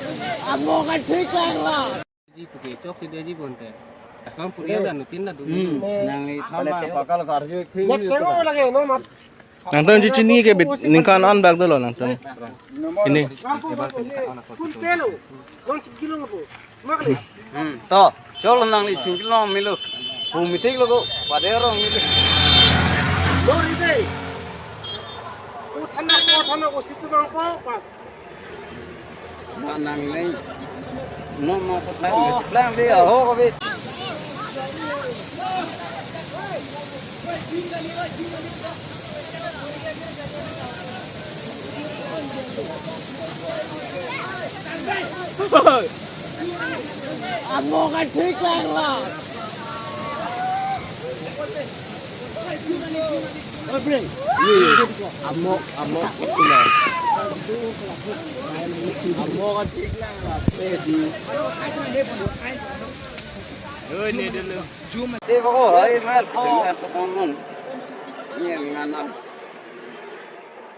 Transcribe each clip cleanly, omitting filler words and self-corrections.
Amo kan ठीक lah. जी पुके चौक से दे जी बोलते हैं असम पुरिया दा नुतिन ना दूध nang ni thama pakal karju thi Net cengok lagi no mat. Nangtang cici ni ke bit ningkan on bag dulu nangtang. Ini. Kun telo. Long kilo ngapo. Makli. to chol nang ni chingil no milu humitik logo padero milu Lor ide. Ku thana ko situ bang ko pas. nang nei no ma ko thai plan đi ở ho ko bi Amo kan ठीक lah. amo ila amo ka tik lang la pe di ơi nè được luôn chú mà đi ko ai mal ting na so kon mon ni ngana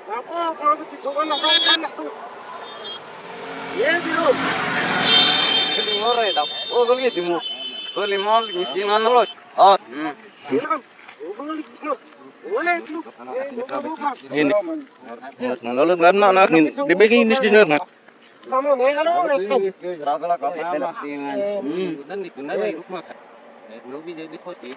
Ako ko ti so kan kan. Ye dilo. đi ngore da o ko ni di mo ko li mol ni sing ngana lo oh Ini. Lalu kan nak dibagi ini di sana. Kamu nega lo ragala ka pa ma tingan dan itu na dai rumah sa no bi jadi hote